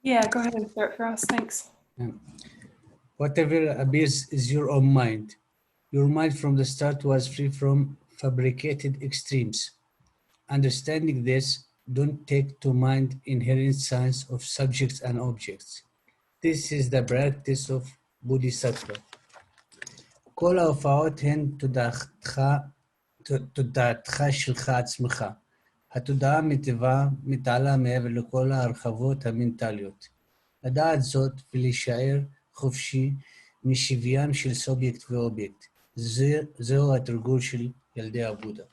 Yeah, go ahead and start for us. Thanks. Yeah. Whatever appears is your own mind. Your mind from the start was free from fabricated extremes. Understanding this, don't take to mind inherent science of subjects and objects. This is the practice of Bodhisattva. כל ההופעות הן תודעתך שלך עצמך. התודעה מטבעה מתעלה מעבר לכל ההרחבות המנטליות. לדעת זאת ולהישאר חופשי משוויין של סובייקט ואובייקט. זהו התרגול של ילדי הבודה.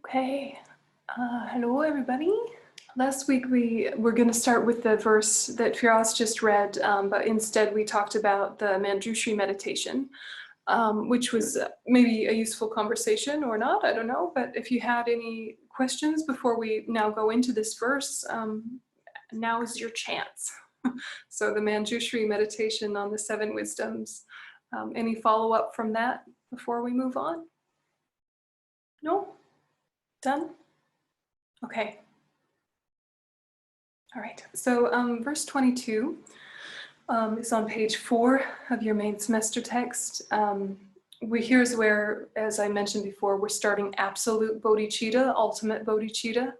Okay. Hello, everybody. Last week we were going to start with the verse that Firas just read, but instead we talked about the Manjushri meditation, which was maybe a useful conversation or not, I don't know. But if you had any questions before we now go into this verse, now is your chance. So the Manjushri meditation on the 7 wisdoms. Any follow-up from that before we move on? No? Done? Okay. All right, so verse 22 is on page 4 of your main semester text. Here's where, as I mentioned before, we're starting absolute bodhicitta, ultimate bodhicitta.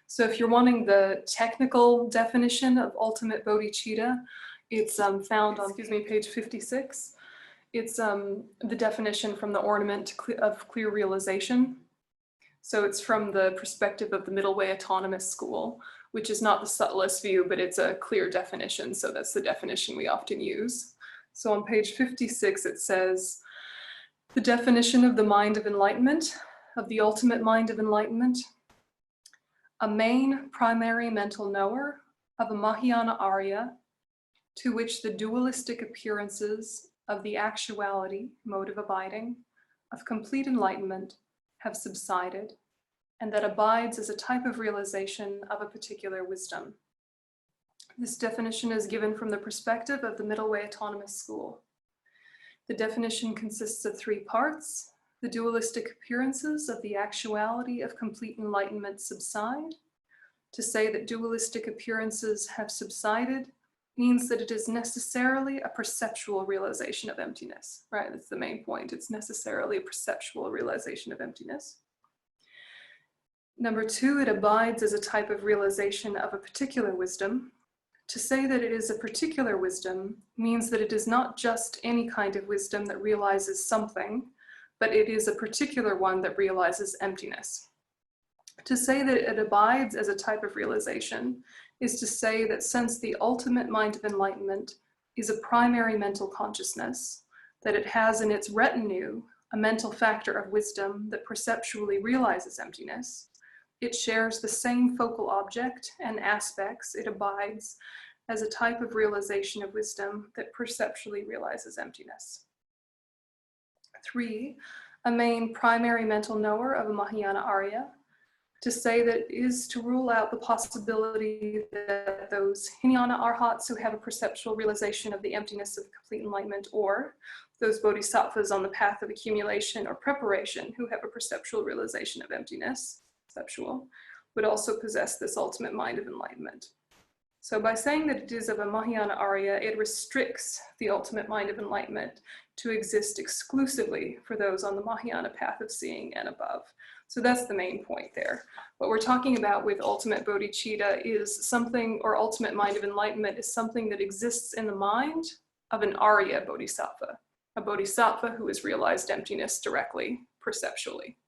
So if you're wanting the technical definition of ultimate bodhicitta, it's found on, page 56. It's the definition from the Ornament of Clear Realization. So it's from the perspective of the Middle Way Autonomous School, which is not the subtlest view, but it's a clear definition. So that's the definition we often use. So on page 56, it says, the definition of the mind of enlightenment, of the ultimate mind of enlightenment, a main primary mental knower of a Mahayana Arya, to which the dualistic appearances of the actuality, mode of abiding, of complete enlightenment have subsided, and that abides as a type of realization of a particular wisdom. This definition is given from the perspective of the Middle Way Autonomous School. The definition consists of 3 parts. The dualistic appearances of the actuality of complete enlightenment subside. To say that dualistic appearances have subsided means that it is necessarily a perceptual realization of emptiness, right? That's the main point. It's necessarily a perceptual realization of emptiness. Number 2, it abides as a type of realization of a particular wisdom. To say that it is a particular wisdom means that it is not just any kind of wisdom that realizes something, but it is a particular one that realizes emptiness. To say that it abides as a type of realization is to say that since the ultimate mind of enlightenment is a primary mental consciousness, that it has in its retinue a mental factor of wisdom that perceptually realizes emptiness, it shares the same focal object and aspects, it abides as a type of realization of wisdom that perceptually realizes emptiness. 3, a main primary mental knower of a Mahayana Arya, to say that it is to rule out the possibility that those Hinayana arhats who have a perceptual realization of the emptiness of complete enlightenment, or those bodhisattvas on the path of accumulation or preparation who have a perceptual realization of emptiness, perceptual, would also possess this ultimate mind of enlightenment. So by saying that it is of a Mahayana Arya, it restricts the ultimate mind of enlightenment to exist exclusively for those on the Mahayana path of seeing and above. So that's the main point there. What we're talking about with ultimate bodhicitta is something, or ultimate mind of enlightenment is something that exists in the mind of an Arya bodhisattva, a bodhisattva who has realized emptiness directly, perceptually,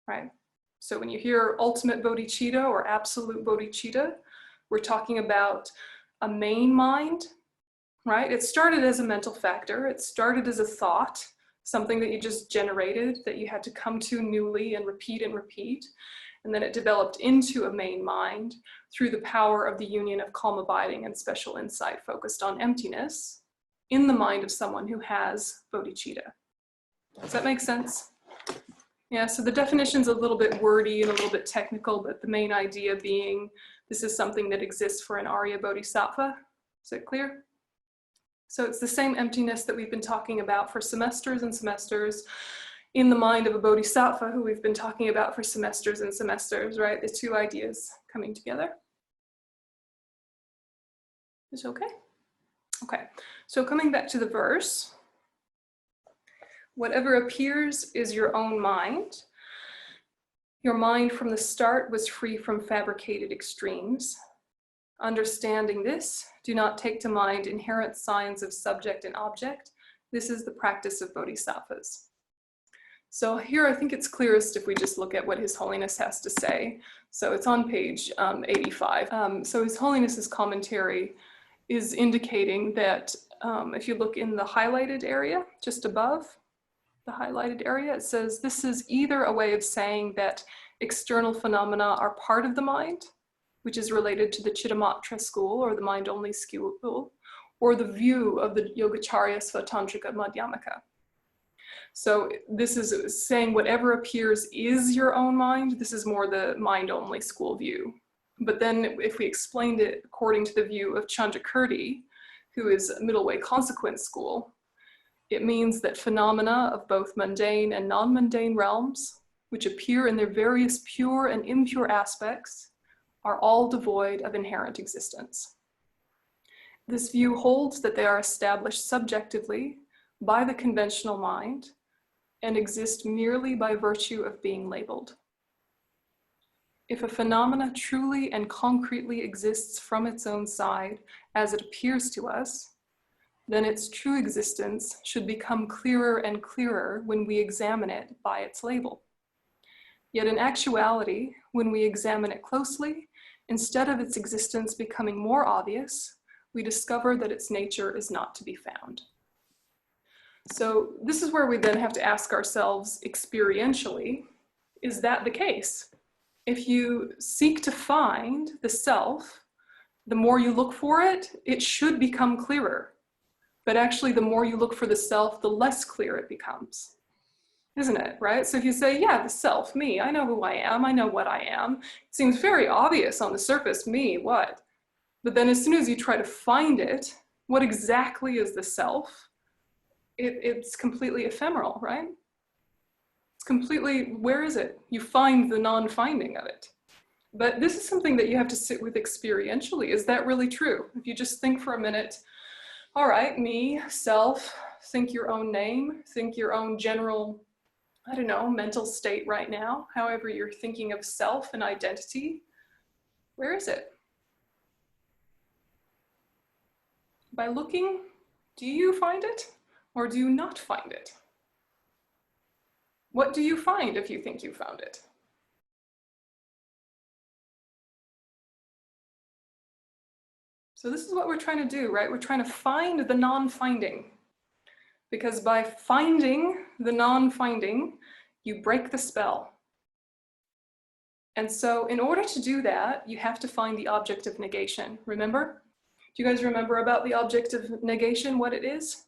right? So when you hear ultimate bodhicitta or absolute bodhicitta, we're talking about a main mind, right? It started as a mental factor. It started as a thought, something that you just generated that you had to come to newly and repeat and repeat. And then it developed into a main mind through the power of the union of calm abiding and special insight focused on emptiness in the mind of someone who has bodhicitta. Does that make sense? Yeah, so the definition's a little bit wordy and a little bit technical, but the main idea being this is something that exists for an Arya bodhisattva. Is it clear? So it's the same emptiness that we've been talking about for semesters and semesters in the mind of a bodhisattva who we've been talking about for semesters and semesters, right? The two ideas coming together. Is it okay? Okay, so coming back to the verse, whatever appears is your own mind. Your mind from the start was free from fabricated extremes. Understanding this, do not take to mind inherent signs of subject and object. This is the practice of bodhisattvas. So here I think it's clearest if we just look at what His Holiness has to say. So it's on page 85. So His Holiness's commentary is indicating that if you look in the highlighted area, just above the highlighted area, it says this is either a way of saying that external phenomena are part of the mind, which is related to the Chittamatra school or the mind-only school, or the view of the Yogacarya Svatantrika Madhyamaka. So this is saying whatever appears is your own mind. This is more the mind-only school view. But then if we explained it according to the view of Chandrakirti, who is middle way consequent school, it means that phenomena of both mundane and non-mundane realms, which appear in their various pure and impure aspects, are all devoid of inherent existence. This view holds that they are established subjectively by the conventional mind and exist merely by virtue of being labeled. If a phenomena truly and concretely exists from its own side as it appears to us, then its true existence should become clearer and clearer when we examine it by its label. Yet in actuality, when we examine it closely, instead of its existence becoming more obvious, we discover that its nature is not to be found. So this is where we then have to ask ourselves experientially, is that the case? If you seek to find the self, the more you look for it, it should become clearer. But actually, the more you look for the self, the less clear it becomes. Isn't it, right? So if you say, yeah, the self, me, I know who I am, I know what I am. It seems very obvious on the surface, me, what? But then as soon as you try to find it, what exactly is the self? It's completely ephemeral, right? It's completely, where is it? You find the non-finding of it. But this is something that you have to sit with experientially. Is that really true? If you just think for a minute, all right, me, self, think your own name, think your own general, I don't know, mental state right now, however you're thinking of self and identity, where is it? By looking, do you find it or do you not find it? What do you find if you think you found it? So this is what we're trying to do, right? We're trying to find the non-finding. Because by finding the non-finding, you break the spell. And so in order to do that, you have to find the object of negation. Remember? Do you guys remember about the object of negation, what it is?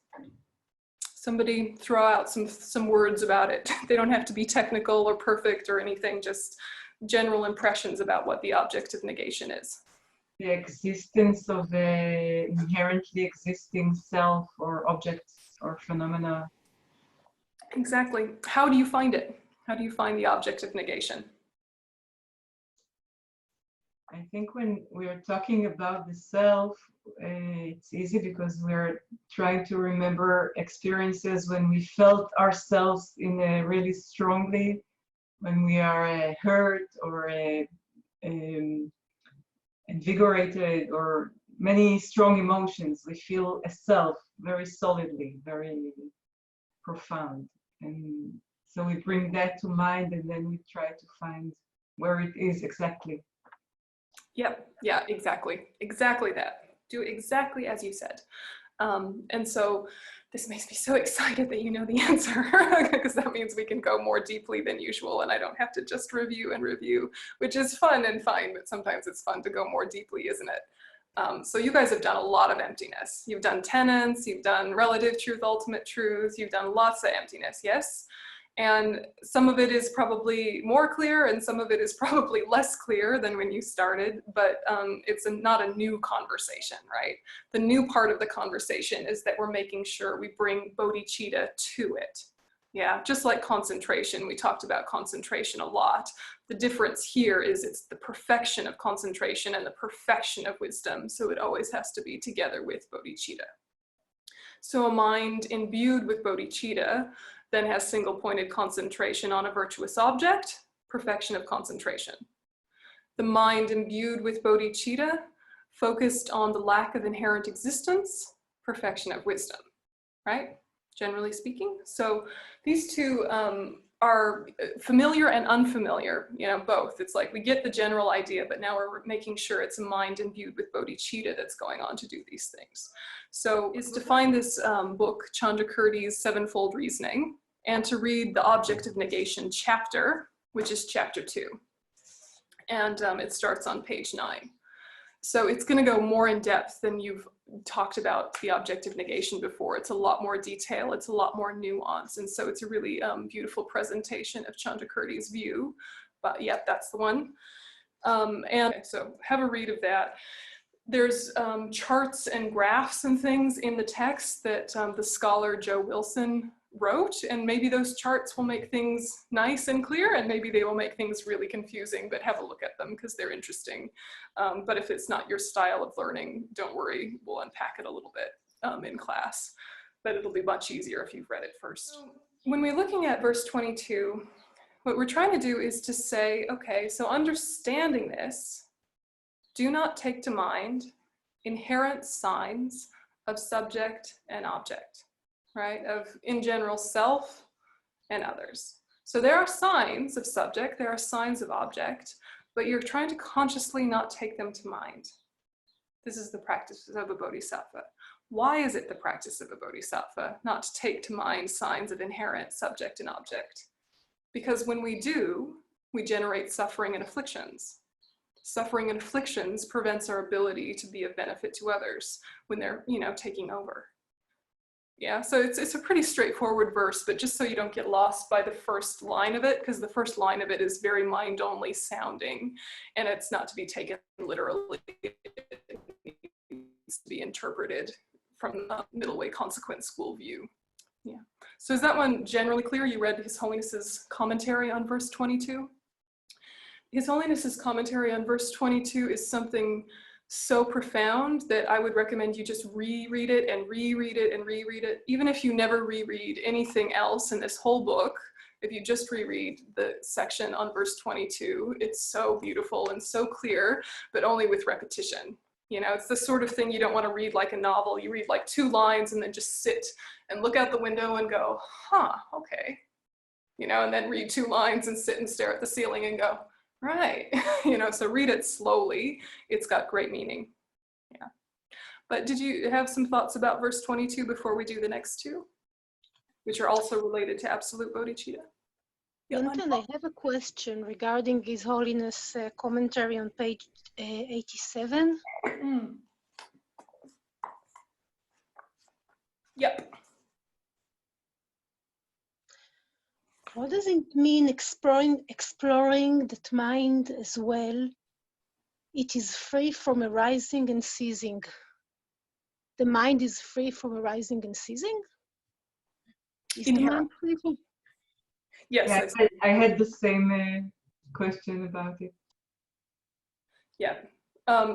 Somebody throw out some words about it. They don't have to be technical or perfect or anything, just general impressions about what the object of negation is. The existence of the inherently existing self or objects or phenomena. Exactly. How do you find it? How do you find the object of negation? I think when we're talking about the self, it's easy because we're trying to remember experiences when we felt ourselves in a really strongly, when we are hurt or invigorated, or many strong emotions. We feel a self very solidly, very profound. And so we bring that to mind, and then we try to find where it is exactly. Yep. Yeah, exactly. Exactly that. Do exactly as you said. And so this makes me so excited that you know the answer, because that means we can go more deeply than usual, and I don't have to just review and review, which is fun and fine, but sometimes it's fun to go more deeply, isn't it? So you guys have done a lot of emptiness. You've done tenets, you've done relative truth, ultimate truth, you've done lots of emptiness, yes? And some of it is probably more clear and some of it is probably less clear than when you started, but it's not a new conversation, right? The new part of the conversation is that we're making sure we bring bodhicitta to it. Yeah, just like concentration, we talked about concentration a lot. The difference here is it's the perfection of concentration and the perfection of wisdom, so it always has to be together with bodhicitta. So a mind imbued with bodhicitta then has single-pointed concentration on a virtuous object, perfection of concentration. The mind imbued with bodhicitta, focused on the lack of inherent existence, perfection of wisdom, right? Generally speaking. So these two are familiar and unfamiliar, you know, both. It's like we get the general idea, but now we're making sure it's a mind imbued with bodhicitta that's going on to do these things. So is to find this book, Chandrakirti's Sevenfold Reasoning, and to read the Object of Negation chapter, which is chapter 2. And it starts on page 9. So it's going to go more in depth than you've talked about the object of negation before. It's a lot more detail, it's a lot more nuance, and so it's a really beautiful presentation of Chandrakirti's view. But yeah, that's the one. And so have a read of that. There's charts and graphs and things in the text that the scholar Joe Wilson wrote, and maybe those charts will make things nice and clear, and maybe they will make things really confusing, but have a look at them because they're interesting. But if it's not your style of learning, don't worry, we'll unpack it a little bit in class, but it'll be much easier if you've read it first. When we're looking at verse 22, what we're trying to do is to say, okay, so understanding this, do not take to mind inherent signs of subject and object, right? Of, in general, self and others. So there are signs of subject, there are signs of object, but you're trying to consciously not take them to mind. This is the practice of a bodhisattva. Why is it the practice of a bodhisattva not to take to mind signs of inherent subject and object? Because when we do, we generate suffering and afflictions. Suffering and afflictions prevents our ability to be of benefit to others when they're, you know, taking over. Yeah, so it's a pretty straightforward verse, but just so you don't get lost by the first line of it, because the first line of it is very mind-only sounding, and it's not to be taken literally. It needs to be interpreted from the middle way consequent school view. Yeah. So is that one generally clear? You read His Holiness's commentary on verse 22? His Holiness's commentary on verse 22 is something so profound that I would recommend you just reread it and reread it and reread it. Even if you never reread anything else in this whole book, if you just reread the section on verse 22, it's so beautiful and so clear, but only with repetition. You know, it's the sort of thing you don't want to read like a novel. You read like 2 lines and then just sit and look out the window and go, huh, okay. You know, and then read 2 lines and sit and stare at the ceiling and go, right. You know, so read it slowly. It's got great meaning. Yeah. But did you have some thoughts about verse 22 before we do the next 2, which are also related to absolute bodhicitta? Yönten, I have a question regarding His Holiness commentary on page 87. Yep. What does it mean exploring that mind as well? It is free from arising and ceasing. The mind is free from arising and ceasing? Is the mind free from? Yes. Yeah, I had the same question about it. Yeah.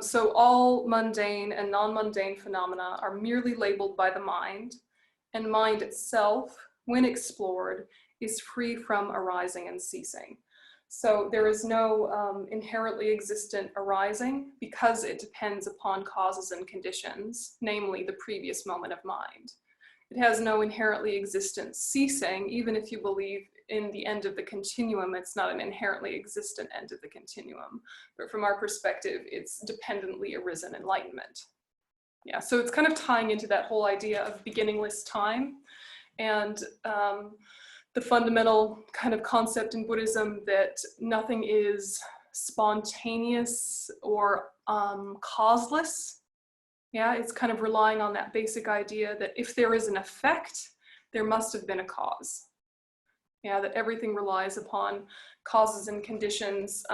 So all mundane and non-mundane phenomena are merely labeled by the mind, and mind itself, when explored, is free from arising and ceasing. So there is no inherently existent arising because it depends upon causes and conditions, namely the previous moment of mind. It has no inherently existent ceasing, even if you believe in the end of the continuum, it's not an inherently existent end of the continuum. But from our perspective, it's dependently arisen enlightenment. Yeah, so it's kind of tying into that whole idea of beginningless time and the fundamental kind of concept in Buddhism that nothing is spontaneous or causeless. Yeah, it's kind of relying on that basic idea that if there is an effect, there must have been a cause. Yeah, that everything relies upon causes and conditions,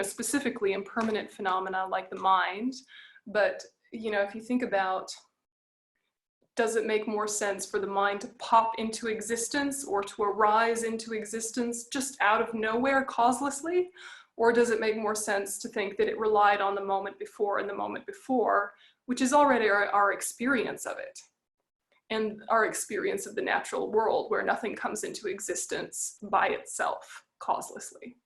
specifically impermanent phenomena like the mind. But, if you think about, does it make more sense for the mind to pop into existence or to arise into existence just out of nowhere causelessly? Or does it make more sense to think that it relied on the moment before and the moment before, which is already our experience of it, and our experience of the natural world where nothing comes into existence by itself causelessly.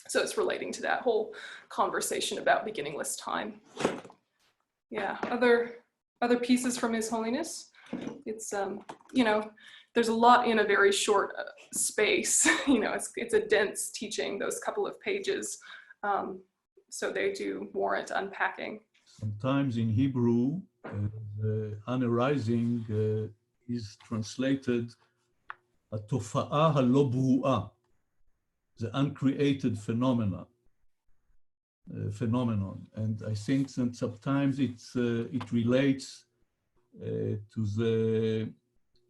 So it's relating to that whole conversation about beginningless time. Yeah, other pieces from His Holiness. It's, there's a lot in a very short space. It's a dense teaching, those couple of pages. So they do warrant unpacking. Sometimes in Hebrew, the unarising is translated התופעה הלא ברואה, the uncreated phenomenon. And I think that sometimes it relates to the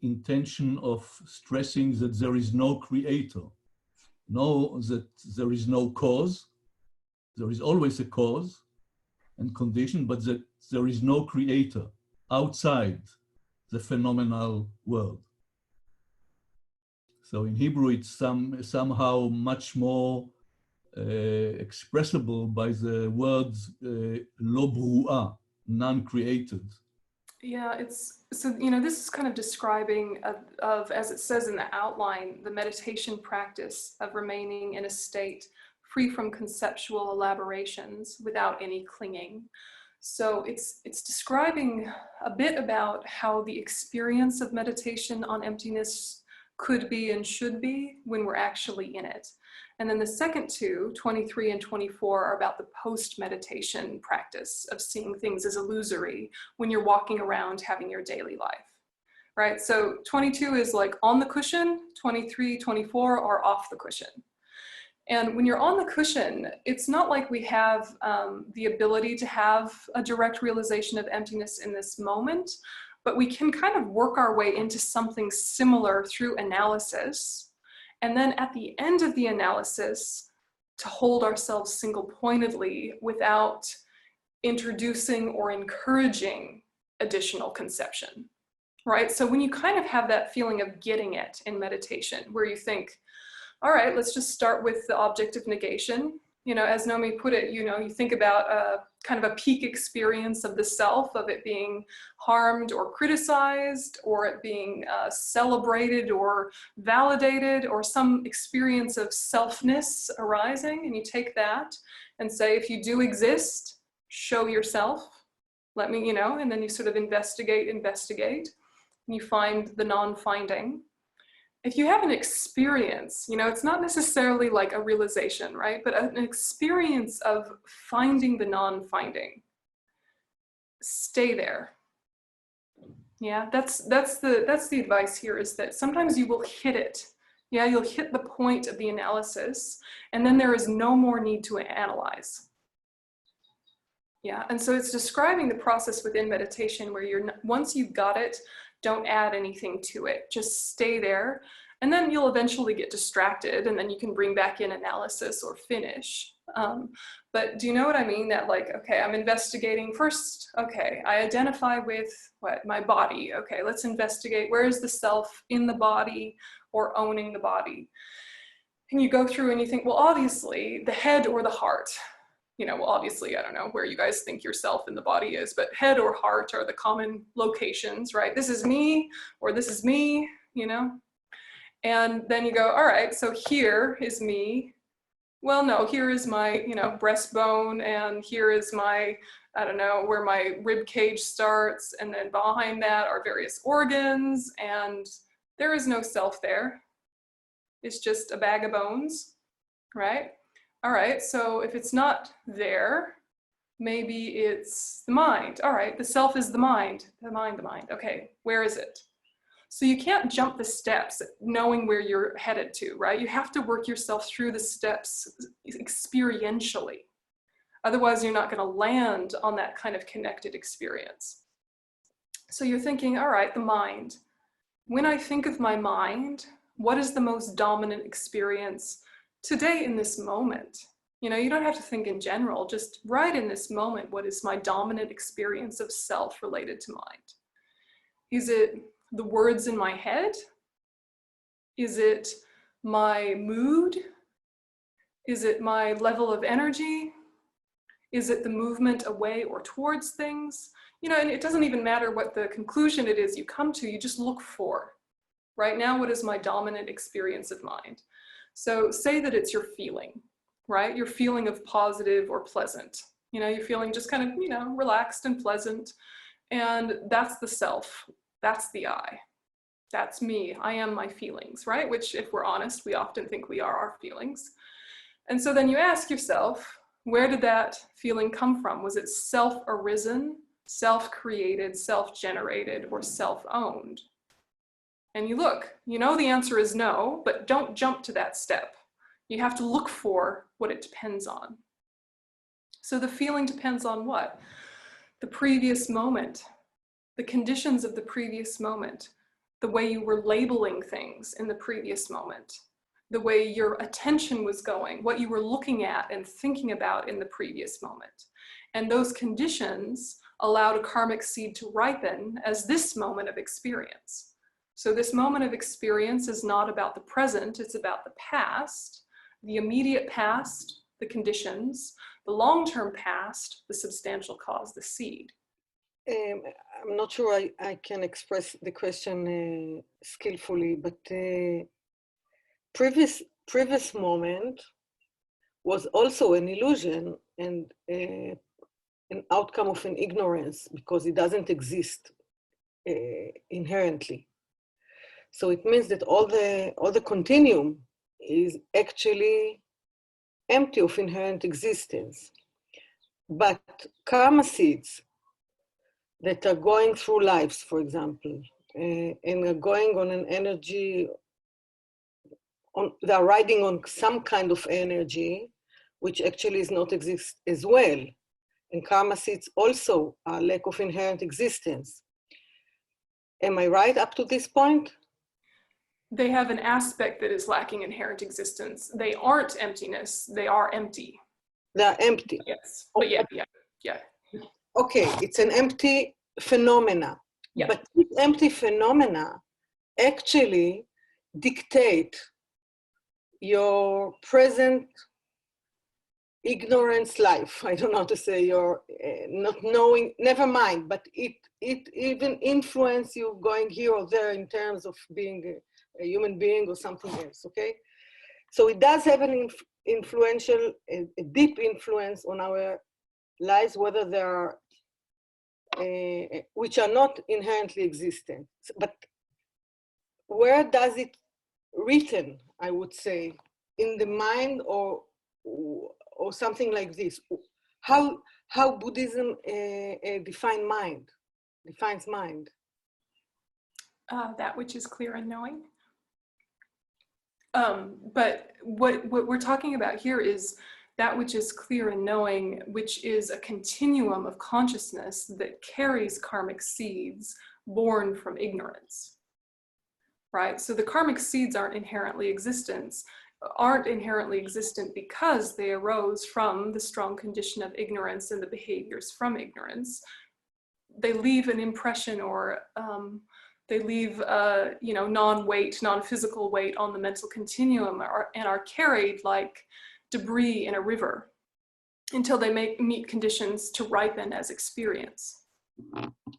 intention of stressing that there is no creator. Know that there is no cause. There is always a cause and condition, but that there is no creator outside the phenomenal world. So in Hebrew, it's somehow much more expressible by the words lo bru'a, non-created. Yeah, this is kind of describing of, as it says in the outline, the meditation practice of remaining in a state free from conceptual elaborations without any clinging. So it's describing a bit about how the experience of meditation on emptiness could be and should be when we're actually in it. And then the second two, 23 and 24, are about the post-meditation practice of seeing things as illusory when you're walking around having your daily life, right? So 22 is like on the cushion, 23, 24 are off the cushion. And when you're on the cushion, it's not like we have the ability to have a direct realization of emptiness in this moment, but we can kind of work our way into something similar through analysis. And then at the end of the analysis, to hold ourselves single-pointedly without introducing or encouraging additional conception, right? So when you kind of have that feeling of getting it in meditation, where you think, all right, let's just start with the object of negation. As Nomi put it, you think about kind of a peak experience of the self, of it being harmed or criticized, or it being celebrated or validated, or some experience of selfness arising. And you take that and say, if you do exist, show yourself, let me, and then you sort of investigate, and you find the non-finding. If you have an experience, it's not necessarily like a realization, right? But an experience of finding the non-finding, stay there. Yeah, that's the advice here, is that sometimes you will hit it. Yeah, you'll hit the point of the analysis, and then there is no more need to analyze. Yeah, and so it's describing the process within meditation where once you've got it, don't add anything to it. Just stay there. And then you'll eventually get distracted, and then you can bring back in analysis or finish. But do you know what I mean? That like, okay, I'm investigating first. Okay, I identify with what? My body. Okay, let's investigate where is the self in the body or owning the body. And you go through and you think, well, obviously the head or the heart. You know, well, obviously, I don't know where you guys think yourself in the body is, but head or heart are the common locations, right? This is me, or this is me, you know? And then you go, all right, so here is me. Well, no, here is my, you know, breastbone, and here is my, I don't know, where my rib cage starts, and then behind that are various organs, and there is no self there. It's just a bag of bones, right? All right, so if it's not there, maybe it's the mind. All right, the self is the mind, the mind. Okay, where is it? So you can't jump the steps knowing where you're headed to, right? You have to work yourself through the steps experientially. Otherwise, you're not going to land on that kind of connected experience. So you're thinking, all right, the mind. When I think of my mind, what is the most dominant experience today in this moment? You know, you don't have to think in general, just right in this moment, what is my dominant experience of self related to mind? Is it the words in my head? Is it my mood? Is it my level of energy? Is it the movement away or towards things? You know, and it doesn't even matter what the conclusion it is you come to, you just look for. Right now, what is my dominant experience of mind? So say that it's your feeling, right? Your feeling of positive or pleasant. You know, you're feeling just kind of, you know, relaxed and pleasant. And that's the self. That's the I. That's me. I am my feelings, right? Which, if we're honest, we often think we are our feelings. And so then you ask yourself, where did that feeling come from? Was it self-arisen, self-created, self-generated, or self-owned? And you look, you know the answer is no, but don't jump to that step. You have to look for what it depends on. So the feeling depends on what? The previous moment, the conditions of the previous moment, the way you were labeling things in the previous moment, the way your attention was going, what you were looking at and thinking about in the previous moment. And those conditions allowed a karmic seed to ripen as this moment of experience. So this moment of experience is not about the present, it's about the past, the immediate past, the conditions, the long-term past, the substantial cause, the seed. I'm not sure I can express the question skillfully, but previous moment was also an illusion and an outcome of an ignorance because it doesn't exist inherently. So it means that all the continuum is actually empty of inherent existence. But karma seeds that are going through lives, for example, and are going on an energy, they're riding on some kind of energy, which actually is not exist as well. And karma seeds also are lack of inherent existence. Am I right up to this point? They have an aspect that is lacking inherent existence. They aren't emptiness, they are empty. They're empty. Yes, but yeah. Okay, it's an empty phenomena. Yeah. But these empty phenomena actually dictate your present ignorance life. I don't know how to say your not knowing, never mind, but it even influence you going here or there in terms of being a human being or something else, okay? So it does have an influential, a deep influence on our lives, whether they are, which are not inherently existent. But where does it written, I would say, in the mind or something like this? How Buddhism defines mind? That which is clear and knowing. But what we're talking about here is that which is clear and knowing, which is a continuum of consciousness that carries karmic seeds born from ignorance. right? So the karmic seeds aren't inherently existent because they arose from the strong condition of ignorance and the behaviors from ignorance. They leave an impression, or they leave non-weight, non-physical weight on the mental continuum, and are carried like debris in a river until they meet conditions to ripen as experience,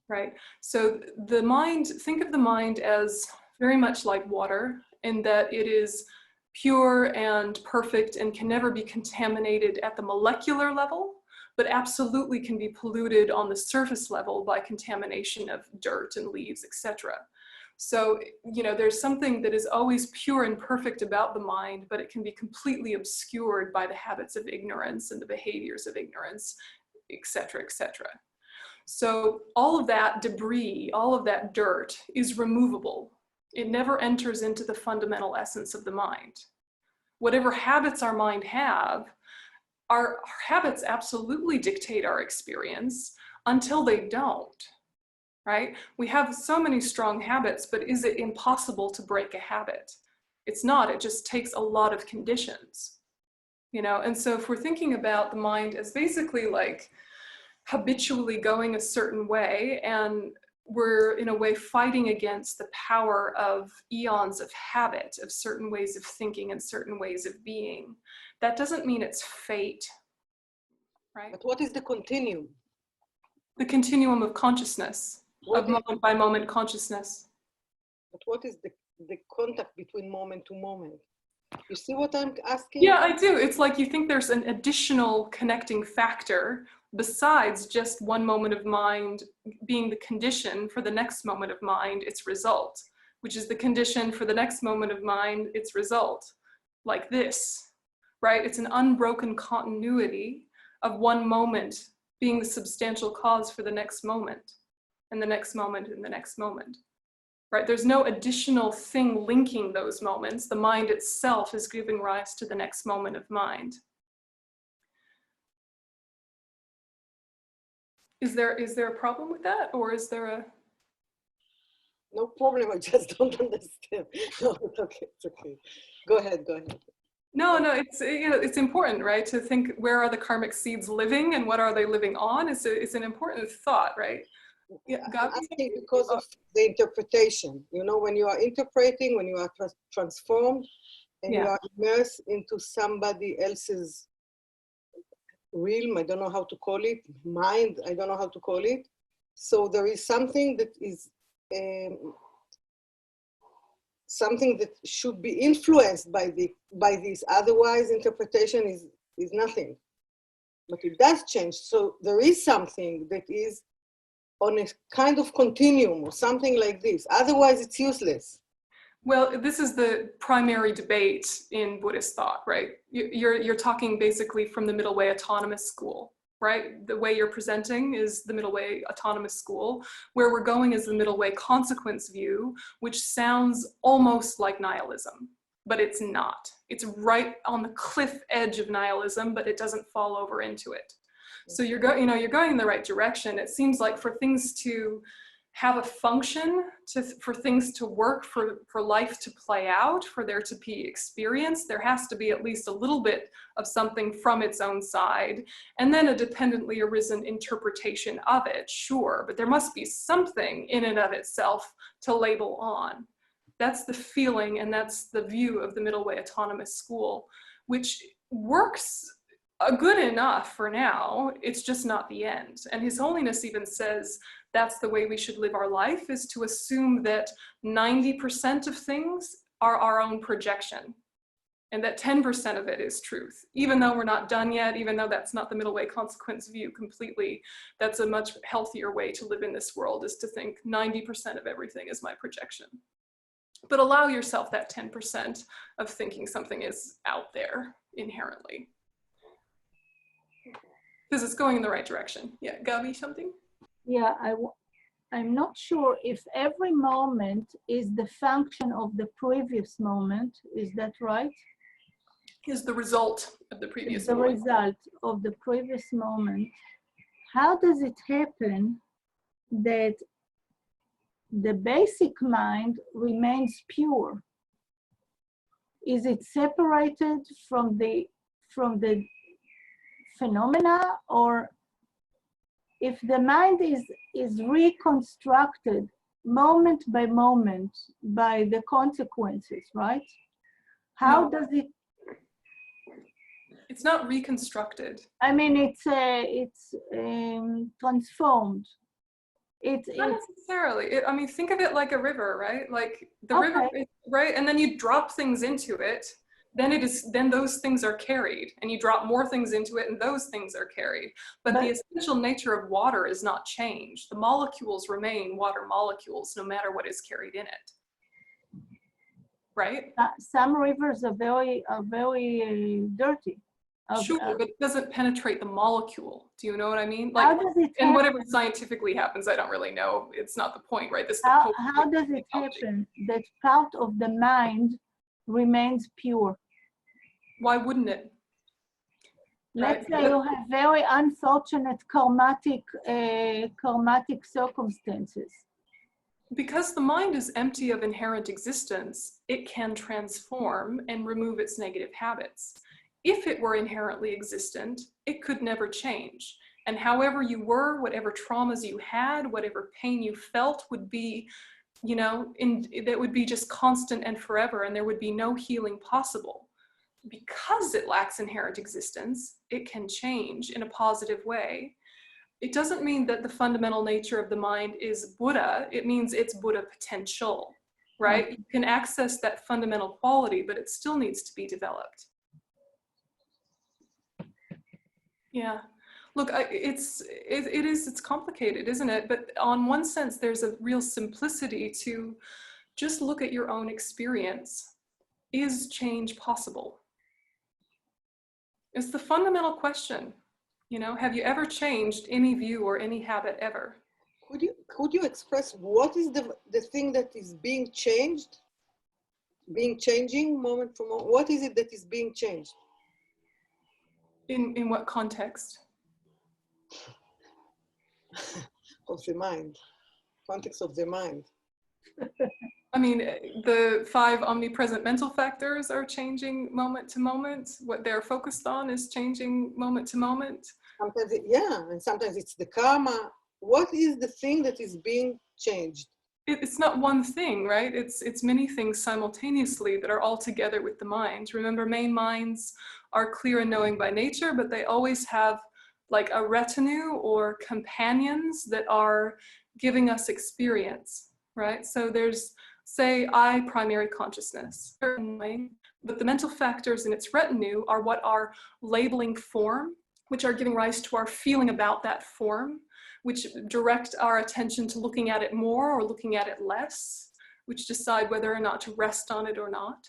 right? So the mind, think of the mind as very much like water, in that it is pure and perfect and can never be contaminated at the molecular level, but absolutely can be polluted on the surface level by contamination of dirt and leaves, etc. So, there's something that is always pure and perfect about the mind, but it can be completely obscured by the habits of ignorance and the behaviors of ignorance, etc., etc. So all of that debris, all of that dirt is removable. It never enters into the fundamental essence of the mind. Whatever habits our mind have, our habits absolutely dictate our experience until they don't, right? We have so many strong habits, but is it impossible to break a habit? It's not, it just takes a lot of conditions, And so if we're thinking about the mind as basically like habitually going a certain way, and we're in a way fighting against the power of eons of habit, of certain ways of thinking and certain ways of being, that doesn't mean it's fate, right? But what is the continuum? The continuum of consciousness, of moment by moment consciousness. But what is the contact between moment to moment? You see what I'm asking? Yeah, I do. It's like you think there's an additional connecting factor besides just one moment of mind being the condition for the next moment of mind, its result, which is the condition for the next moment of mind, its result, like this, right? It's an unbroken continuity of one moment being the substantial cause for the next moment, and the next moment, and the next moment. Right? There's no additional thing linking those moments. The mind itself is giving rise to the next moment of mind. Is there a problem with that, or is there a? No problem. I just don't understand. No, it's okay. It's okay. Go ahead. Go ahead. No, it's important, right? To think, where are the karmic seeds living, and what are they living on? It's an important thought, right? Yeah, I'm asking because of the interpretation. When you are interpreting, when you are transformed, and you are immersed into somebody else's realm, I don't know how to call it, mind, I don't know how to call it. So there is something that is something that should be influenced by this. Otherwise, interpretation is nothing. But it does change. So there is something that is on a kind of continuum or something like this. Otherwise, it's useless. Well, this is the primary debate in Buddhist thought, right? You're talking basically from the middle way autonomous school, right? The way you're presenting is the middle way autonomous school. Where we're going is the middle way consequence view, which sounds almost like nihilism, but it's not. It's right on the cliff edge of nihilism, but it doesn't fall over into it. So you're going in the right direction. It seems like for things to have a function, for things to work, for life to play out, for there to be experience, there has to be at least a little bit of something from its own side, and then a dependently arisen interpretation of it, sure, but there must be something in and of itself to label on. That's the feeling, and that's the view of the middle way autonomous school, which works good enough for now. It's just not the end. And His Holiness even says that's the way we should live our life, is to assume that 90% of things are our own projection, and that 10% of it is truth. Even though we're not done yet, even though that's not the middle way consequence view completely, that's a much healthier way to live in this world, is to think 90% of everything is my projection. But allow yourself that 10% of thinking something is out there inherently, because it's going in the right direction. Yeah, Gabi, something? Yeah, I'm not sure if every moment is the function of the previous moment. Is that right? Is the result of the previous the moment. Result of the previous moment. How does it happen that the basic mind remains pure? Is it separated from the phenomena, or if the mind is reconstructed moment by moment by the consequences, right? How No. does it? It's not reconstructed. I mean, it's transformed. Not necessarily. I mean, think of it like a river, right? Like the river, Okay. right? And then you drop things into it. Then those things are carried, and you drop more things into it, and those things are carried. But the essential nature of water is not changed. The molecules remain water molecules, no matter what is carried in it. Right? Some rivers are very dirty. Sure, but it doesn't penetrate the molecule. Do you know what I mean? How Like, does it and happen? whatever scientifically happens, I don't really know. It's not the point, right? This is the How does it happen that part of the mind remains pure? Why wouldn't it? Let's Right? say you have very unfortunate karmatic circumstances. Because the mind is empty of inherent existence, it can transform and remove its negative habits. If it were inherently existent, it could never change. And however you were, whatever traumas you had, whatever pain you felt would be, you know, that would be just constant and forever, and there would be no healing possible. Because it lacks inherent existence, it can change in a positive way. It doesn't mean that the fundamental nature of the mind is Buddha. It means it's Buddha potential, right? You can access that fundamental quality, but it still needs to be developed. Yeah. Look, it's complicated, isn't it? But on one sense, there's a real simplicity to just look at your own experience. Is change possible? It's the fundamental question. You know, have you ever changed any view or any habit ever? Could you express what is the thing that is being changed? Being changing moment for moment? What is it that is being changed? In what context? Of the mind, context of the mind. I mean, the 5 omnipresent mental factors are changing moment to moment. What they're focused on is changing moment to moment. Sometimes, and sometimes it's the karma. What is the thing that is being changed? It's not one thing, right? It's many things simultaneously that are all together with the mind. Remember, main minds are clear and knowing by nature, but they always have like a retinue or companions that are giving us experience, right? So there's, say, I primary consciousness, but the mental factors in its retinue are what are labeling form, which are giving rise to our feeling about that form, which direct our attention to looking at it more or looking at it less, which decide whether or not to rest on it or not,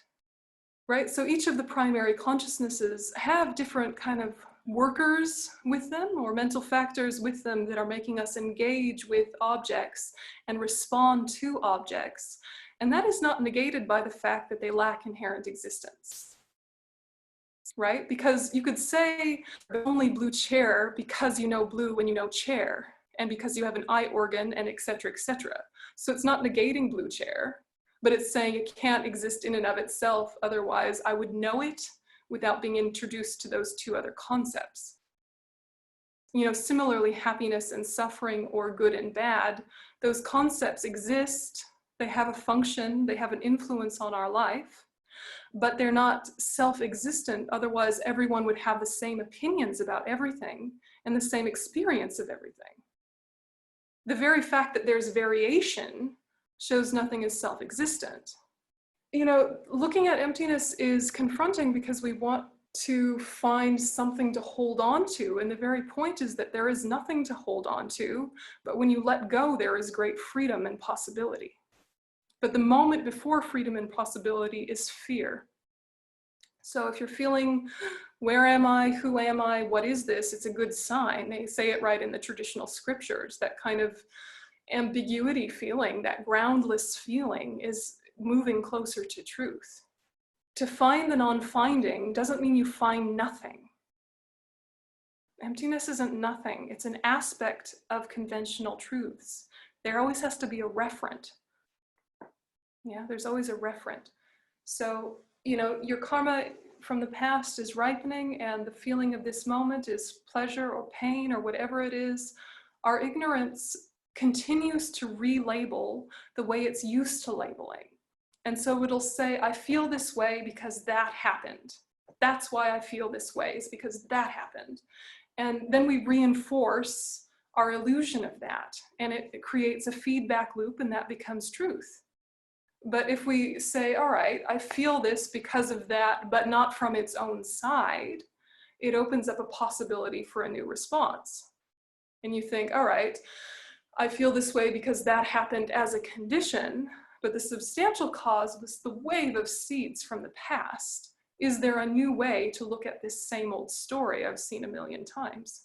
right? So each of the primary consciousnesses have different kind of workers with them or mental factors with them that are making us engage with objects and respond to objects. And that is not negated by the fact that they lack inherent existence, right? Because you could say only blue chair because you know blue when you know chair, and because you have an eye organ, and et cetera, et cetera. So it's not negating blue chair, but it's saying it can't exist in and of itself. Otherwise, I would know it without being introduced to those 2 other concepts. You know, similarly, happiness and suffering or good and bad, those concepts exist. They have a function, they have an influence on our life, but they're not self-existent. Otherwise, everyone would have the same opinions about everything and the same experience of everything. The very fact that there's variation shows nothing is self-existent. You know, looking at emptiness is confronting because we want to find something to hold on to. And the very point is that there is nothing to hold on to, but when you let go, there is great freedom and possibility. But the moment before freedom and possibility is fear. So if you're feeling, where am I? Who am I? What is this? It's a good sign. They say it right in the traditional scriptures. That kind of ambiguity feeling, that groundless feeling is moving closer to truth. To find the non-finding doesn't mean you find nothing. Emptiness isn't nothing. It's an aspect of conventional truths. There always has to be a referent. Yeah, there's always a referent. So, you know, your karma from the past is ripening, and the feeling of this moment is pleasure or pain or whatever it is. Our ignorance continues to relabel the way it's used to labeling. And so it'll say, I feel this way because that happened. That's why I feel this way, is because that happened. And then we reinforce our illusion of that, and it creates a feedback loop, and that becomes truth. But if we say, all right, I feel this because of that, but not from its own side, it opens up a possibility for a new response. And you think, all right, I feel this way because that happened as a condition, but the substantial cause was the wave of seeds from the past. Is there a new way to look at this same old story I've seen a million times?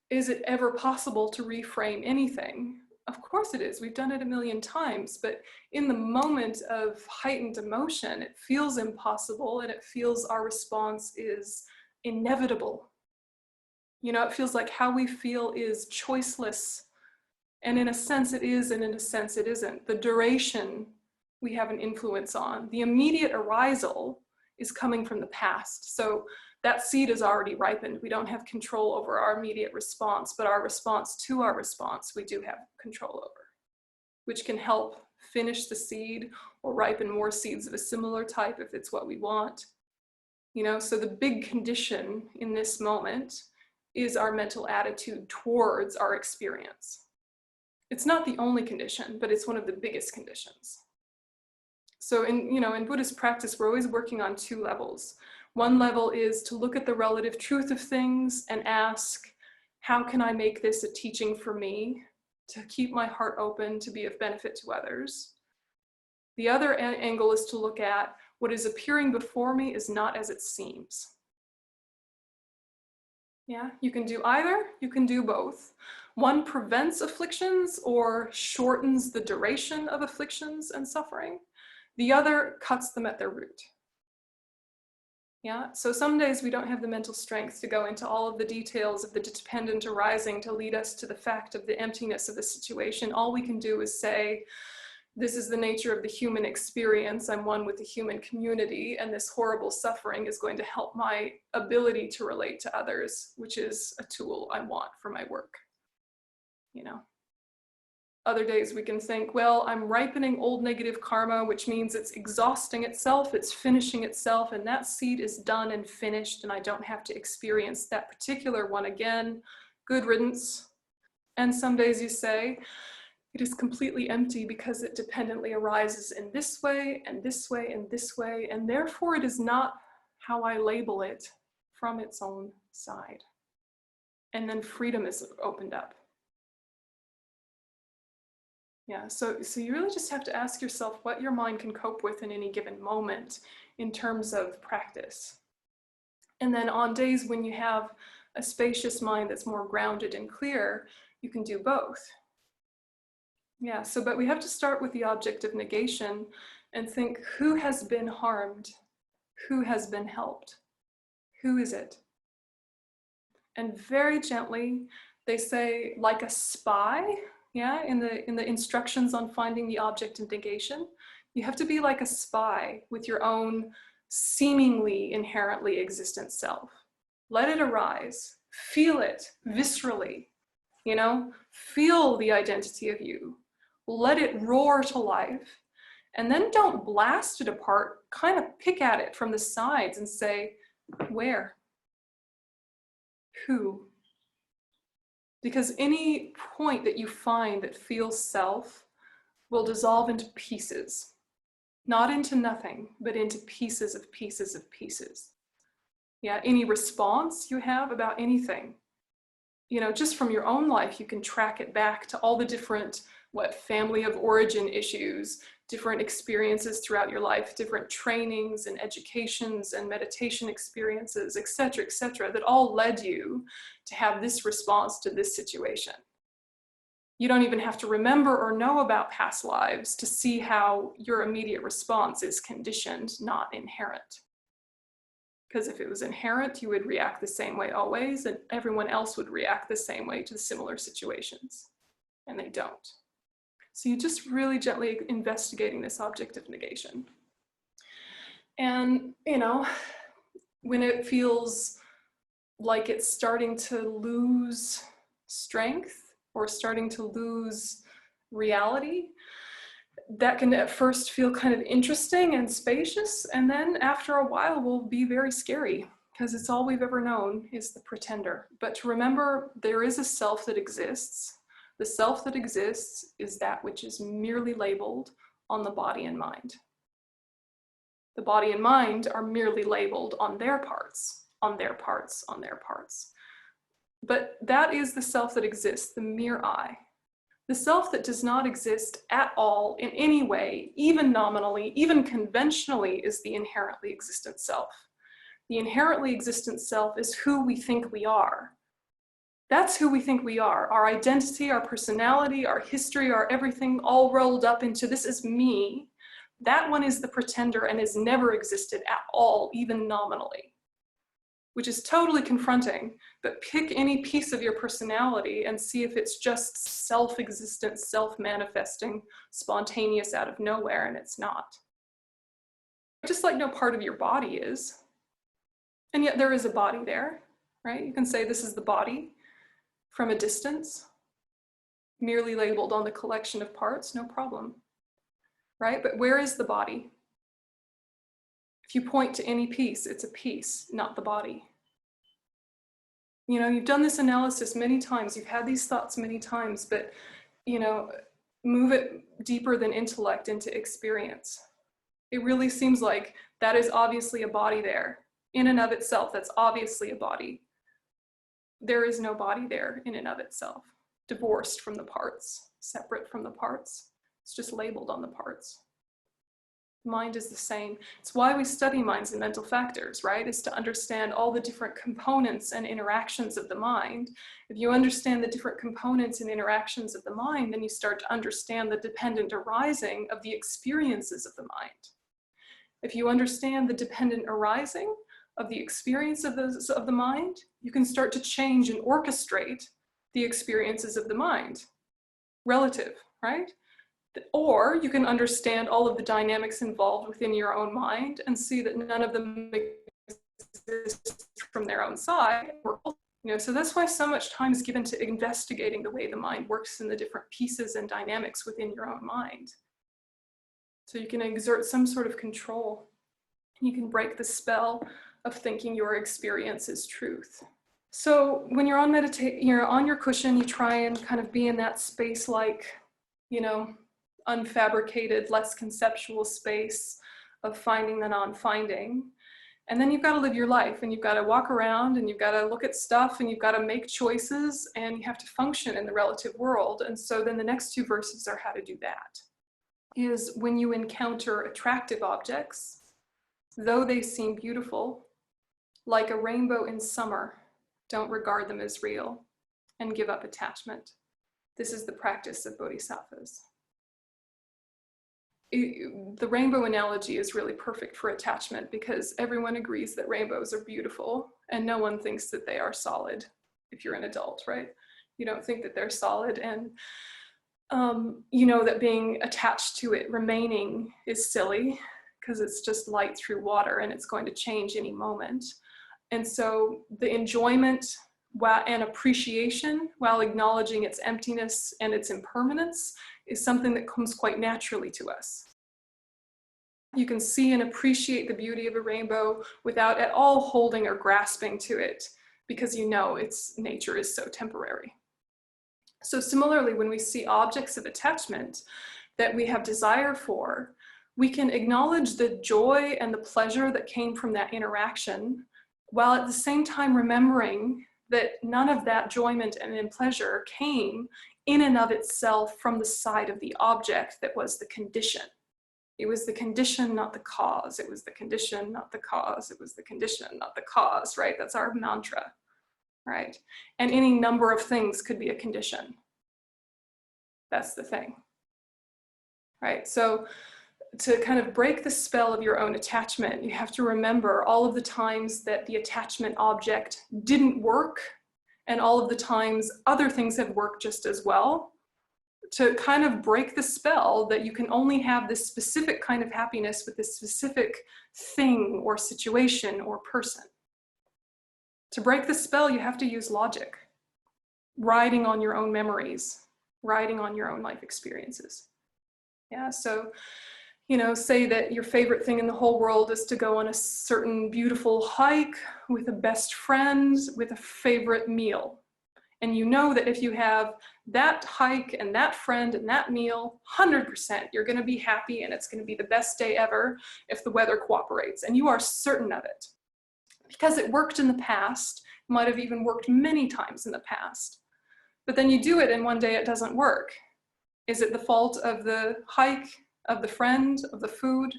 Is it ever possible to reframe anything? Of course it is. We've done it a million times, but in the moment of heightened emotion, it feels impossible, and it feels our response is inevitable. You know, it feels like how we feel is choiceless. And in a sense it is, and in a sense it isn't. The duration we have an influence on. The immediate arisal is coming from the past. So that seed is already ripened. We don't have control over our immediate response, but our response to our response, we do have control over, which can help finish the seed or ripen more seeds of a similar type if it's what we want. You know, so the big condition in this moment is our mental attitude towards our experience. It's not the only condition, but it's one of the biggest conditions. So in Buddhist practice, we're always working on two levels. One level is to look at the relative truth of things and ask, how can I make this a teaching for me, to keep my heart open, to be of benefit to others? The other angle is to look at what is appearing before me is not as it seems. Yeah, you can do either, you can do both. One prevents afflictions or shortens the duration of afflictions and suffering. The other cuts them at their root. Yeah, so some days we don't have the mental strength to go into all of the details of the dependent arising to lead us to the fact of the emptiness of the situation. All we can do is say, this is the nature of the human experience. I'm one with the human community, and this horrible suffering is going to help my ability to relate to others, which is a tool I want for my work. You know, other days we can think, well, I'm ripening old negative karma, which means it's exhausting itself, it's finishing itself, and that seed is done and finished, and I don't have to experience that particular one again. Good riddance. And some days you say, it is completely empty because it dependently arises in this way, and this way, and this way, and therefore it is not how I label it from its own side. And then freedom is opened up. Yeah, so you really just have to ask yourself what your mind can cope with in any given moment in terms of practice. And then on days when you have a spacious mind that's more grounded and clear, you can do both. Yeah, so but we have to start with the object of negation and think, who has been harmed? Who has been helped? Who is it? And very gently, they say, like a spy, yeah, in the instructions on finding the object of negation, you have to be like a spy with your own seemingly inherently existent self. Let it arise, feel it viscerally, you know, feel the identity of you, let it roar to life, and then don't blast it apart, kind of pick at it from the sides and say, where? Who? Because any point that you find that feels self will dissolve into pieces, not into nothing, but into pieces of pieces of pieces. Yeah, any response you have about anything, you know, just from your own life, you can track it back to all the different, family of origin issues, different experiences throughout your life, different trainings and educations and meditation experiences, et cetera, that all led you to have this response to this situation. You don't even have to remember or know about past lives to see how your immediate response is conditioned, not inherent. Because if it was inherent, you would react the same way always, and everyone else would react the same way to similar situations, and they don't. So you just really gently investigating this object of negation. And, you know, when it feels like it's starting to lose strength or starting to lose reality, that can at first feel kind of interesting and spacious, and then after a while will be very scary, because it's all we've ever known is the pretender. But to remember, there is a self that exists. The self that exists is that which is merely labeled on the body and mind. The body and mind are merely labeled on their parts, on their parts, on their parts. But that is the self that exists, the mere I. The self that does not exist at all in any way, even nominally, even conventionally, is the inherently existent self. The inherently existent self is who we think we are. That's who we think we are. Our identity, our personality, our history, our everything, all rolled up into this is me. That one is the pretender and has never existed at all, even nominally, which is totally confronting. But pick any piece of your personality and see if it's just self-existent, self-manifesting, spontaneous out of nowhere, and it's not. Just like no part of your body is. And yet there is a body there, right? You can say this is the body from a distance, merely labeled on the collection of parts, no problem, right? But where is the body? If you point to any piece, it's a piece, not the body. You know, you've done this analysis many times, you've had these thoughts many times, but, you know, move it deeper than intellect into experience. It really seems like that is obviously a body there. In and of itself, that's obviously a body. There is no body there in and of itself, divorced from the parts, separate from the parts. It's just labeled on the parts. Mind is the same. It's why we study minds and mental factors, right? Is to understand all the different components and interactions of the mind. If you understand the different components and interactions of the mind, then you start to understand the dependent arising of the experiences of the mind. If you understand the dependent arising of the experience of the mind, you can start to change and orchestrate the experiences of the mind. Relative, right? Or you can understand all of the dynamics involved within your own mind and see that none of them exist from their own side. You know, so that's why so much time is given to investigating the way the mind works in the different pieces and dynamics within your own mind. So you can exert some sort of control. You can break the spell of thinking your experience is truth. So when you're on you're on your cushion, you try and kind of be in that space like, you know, unfabricated, less conceptual space of finding the non-finding. And then you've got to live your life, and you've got to walk around, and you've got to look at stuff, and you've got to make choices, and you have to function in the relative world. And so then the next two verses are how to do that. Is when you encounter attractive objects, though they seem beautiful, like a rainbow in summer, don't regard them as real and give up attachment. This is the practice of bodhisattvas. The rainbow analogy is really perfect for attachment because everyone agrees that rainbows are beautiful and no one thinks that they are solid if you're an adult, right? You don't think that they're solid, and you know that being attached to it, remaining, is silly because it's just light through water and it's going to change any moment. And so the enjoyment and appreciation while acknowledging its emptiness and its impermanence is something that comes quite naturally to us. You can see and appreciate the beauty of a rainbow without at all holding or grasping to it because you know its nature is so temporary. So similarly, when we see objects of attachment that we have desire for, we can acknowledge the joy and the pleasure that came from that interaction, while at the same time remembering that none of that enjoyment and pleasure came in and of itself from the side of the object that was the condition. It was the condition, not the cause. It was the condition, not the cause. It was the condition, not the cause, right? That's our mantra, right? And any number of things could be a condition. That's the thing, right? So to kind of break the spell of your own attachment, you have to remember all of the times that the attachment object didn't work and all of the times other things have worked just as well. to kind of break the spell that you can only have this specific kind of happiness with this specific thing or situation or person. To break the spell, you have to use logic, riding on your own memories, riding on your own life experiences. Yeah, so, you know, say that your favorite thing in the whole world is to go on a certain beautiful hike with a best friend, with a favorite meal. And you know that if you have that hike and that friend and that meal, 100%, you're going to be happy and it's going to be the best day ever if the weather cooperates. And you are certain of it. Because it worked in the past, might have even worked many times in the past. But then you do it and one day it doesn't work. Is it the fault of the hike, of the friend, of the food?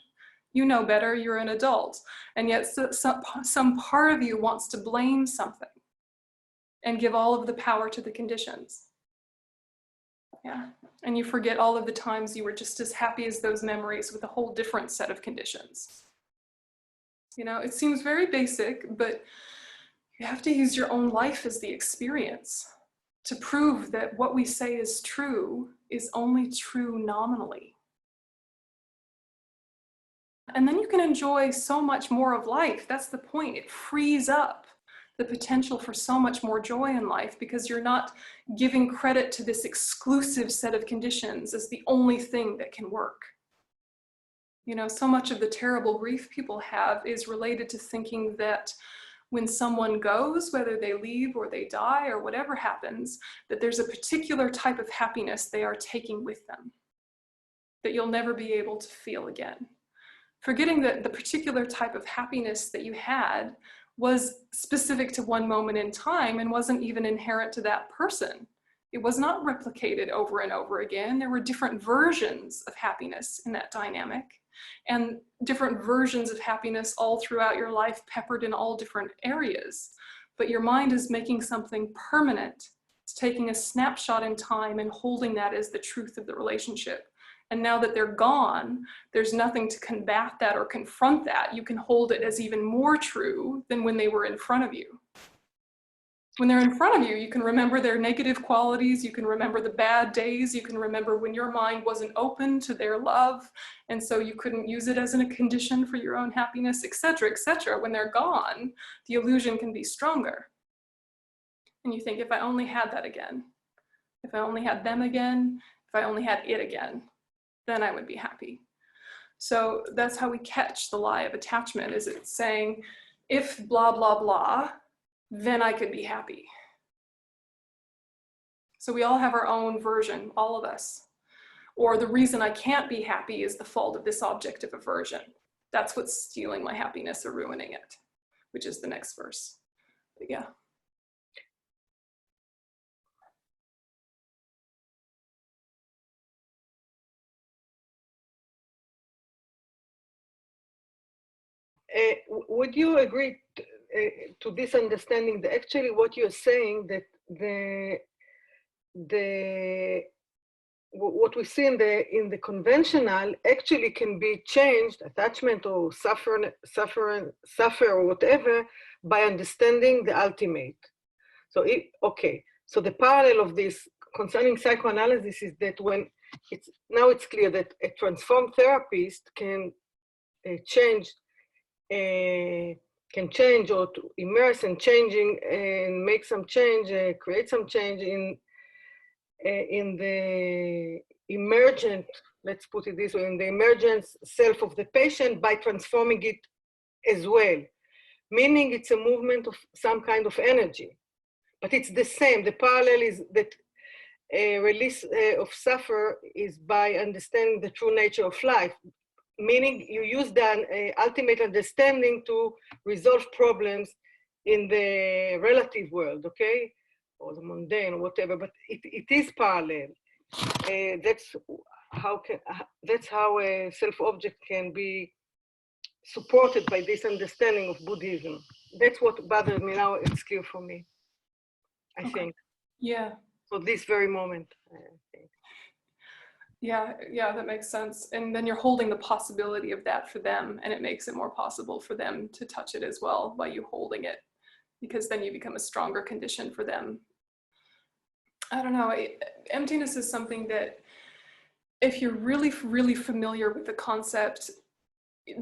You know better, you're an adult. And yet some part of you wants to blame something and give all of the power to the conditions. Yeah, and you forget all of the times you were just as happy as those memories with a whole different set of conditions. You know, it seems very basic, but you have to use your own life as the experience to prove that what we say is true is only true nominally. And then you can enjoy so much more of life. That's the point. It frees up the potential for so much more joy in life because you're not giving credit to this exclusive set of conditions as the only thing that can work. You know, so much of the terrible grief people have is related to thinking that when someone goes, whether they leave or they die or whatever happens, that there's a particular type of happiness they are taking with them that you'll never be able to feel again. Forgetting that the particular type of happiness that you had was specific to one moment in time and wasn't even inherent to that person. It was not replicated over and over again. There were different versions of happiness in that dynamic and different versions of happiness all throughout your life, peppered in all different areas. But your mind is making something permanent. It's taking a snapshot in time and holding that as the truth of the relationship. And now that they're gone, there's nothing to combat that or confront that. You can hold it as even more true than when they were in front of you. When they're in front of you, you can remember their negative qualities, you can remember the bad days, you can remember when your mind wasn't open to their love, and so you couldn't use it as a condition for your own happiness, etc., etc. When they're gone, the illusion can be stronger. And you think, if I only had that again, if I only had them again, if I only had it again, then I would be happy. So that's how we catch the lie of attachment, is it's saying, if blah, blah, blah, then I could be happy. So we all have our own version, all of us. Or the reason I can't be happy is the fault of this object of aversion. That's what's stealing my happiness or ruining it, which is the next verse. But yeah. Would you agree to this understanding that actually what you're saying, that what we see in the conventional actually can be changed, attachment or suffer or whatever, by understanding the ultimate. So so the parallel of this concerning psychoanalysis is that when it's clear that a transformed therapist can change or to immerse in changing and make some change, create some change in the emergent, let's put it this way, in the emergent self of the patient by transforming it as well. Meaning it's a movement of some kind of energy, but it's the same. The parallel is that release of suffer is by understanding the true nature of life. Meaning you use the ultimate understanding to resolve problems in the relative world, okay? Or the mundane, or whatever, but it is parallel. That's how a self-object can be supported by this understanding of Buddhism. That's what bothers me now. It's clear for me, I think. Yeah. For this very moment, I think. Yeah, that makes sense. And then you're holding the possibility of that for them, and it makes it more possible for them to touch it as well by you holding it, because then you become a stronger condition for them. I don't know, emptiness is something that if you're really, really familiar with the concept,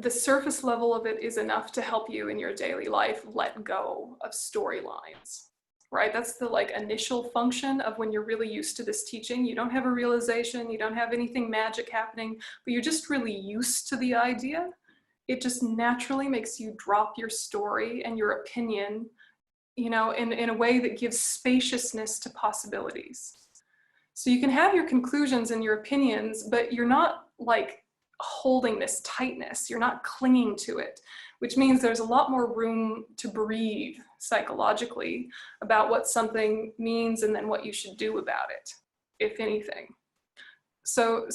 the surface level of it is enough to help you in your daily life let go of storylines, right? That's the like initial function of when you're really used to this teaching. You don't have a realization, you don't have anything magic happening, but you're just really used to the idea. It just naturally makes you drop your story and your opinion, you know, in a way that gives spaciousness to possibilities. So you can have your conclusions and your opinions, but you're not like holding this tightness, you're not clinging to it, which means there's a lot more room to breathe psychologically about what something means and then what you should do about it, if anything. So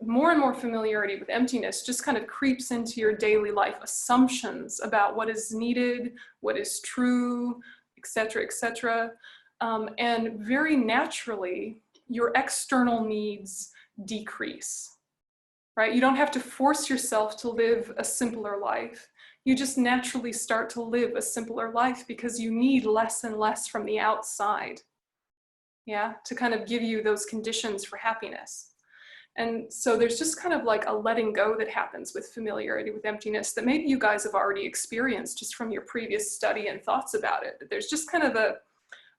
more and more familiarity with emptiness just kind of creeps into your daily life assumptions about what is needed, what is true, etc., etc. And very naturally, your external needs decrease. Right? You don't have to force yourself to live a simpler life. You just naturally start to live a simpler life because you need less and less from the outside, yeah, to kind of give you those conditions for happiness. And so there's just kind of like a letting go that happens with familiarity with emptiness that maybe you guys have already experienced just from your previous study and thoughts about it. There's just kind of a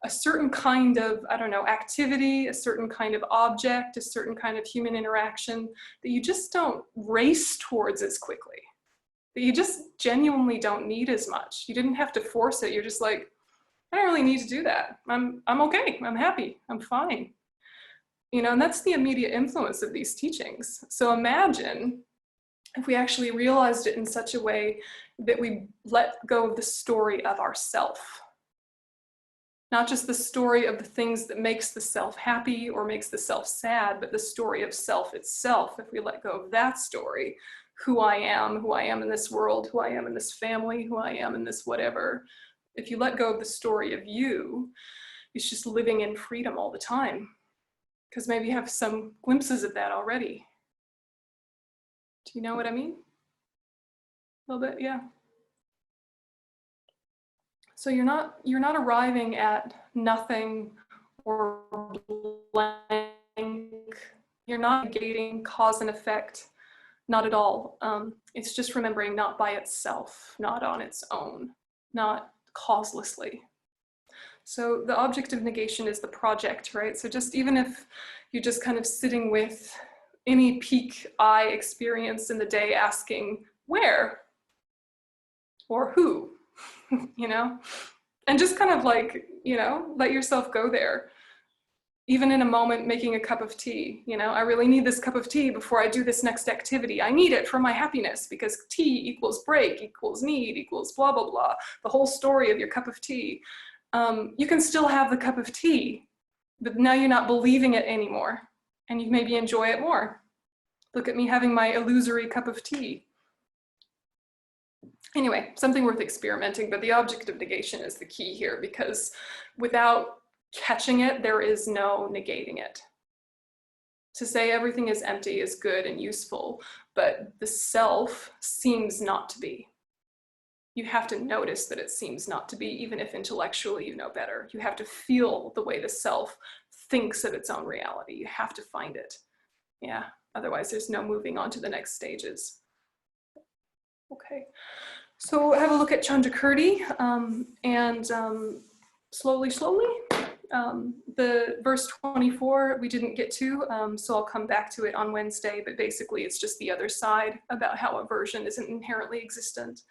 certain kind of, I don't know, activity, a certain kind of object, a certain kind of human interaction that you just don't race towards as quickly, that you just genuinely don't need as much. You didn't have to force it. You're just like, I don't really need to do that. I'm okay, I'm happy, I'm fine. You know, and that's the immediate influence of these teachings. So imagine if we actually realized it in such a way that we let go of the story of ourself. Not just the story of the things that makes the self happy or makes the self sad, but the story of self itself. If we let go of that story, who I am in this world, who I am in this family, who I am in this whatever. If you let go of the story of you, it's just living in freedom all the time. Because maybe you have some glimpses of that already. Do you know what I mean? A little bit, yeah. So you're not arriving at nothing or blank. You're not negating cause and effect, not at all. It's just remembering not by itself, not on its own, not causelessly. So the object of negation is the project, right? So just even if you're just kind of sitting with any peak I experience in the day asking where or who, you know, and just kind of like, you know, let yourself go there. Even in a moment making a cup of tea, you know, I really need this cup of tea before I do this next activity. I need it for my happiness because tea equals break, equals need, equals blah, blah, blah. The whole story of your cup of tea. You can still have the cup of tea, but now you're not believing it anymore and you maybe enjoy it more. Look at me having my illusory cup of tea. Anyway, something worth experimenting, but the object of negation is the key here because without catching it, there is no negating it. To say everything is empty is good and useful, but the self seems not to be. You have to notice that it seems not to be, even if intellectually you know better. You have to feel the way the self thinks of its own reality. You have to find it. Yeah, otherwise there's no moving on to the next stages. Okay, so have a look at Chandrakirti and slowly, the verse 24 we didn't get to, so I'll come back to it on Wednesday, but basically it's just the other side about how aversion isn't inherently existent.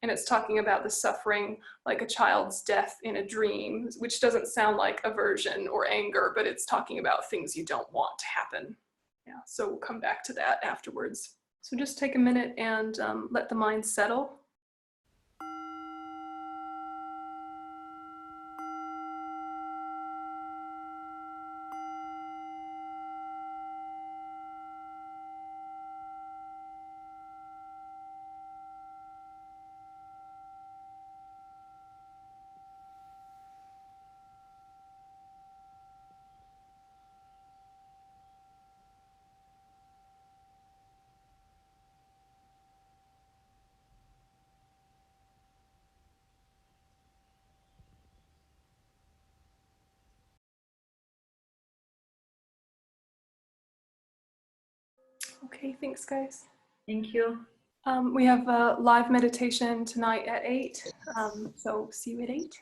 And it's talking about the suffering like a child's death in a dream, which doesn't sound like aversion or anger, but it's talking about things you don't want to happen. Yeah, so we'll come back to that afterwards. So just take a minute and let the mind settle. Okay, thanks guys. Thank you. We have a live meditation tonight at 8, so see you at 8.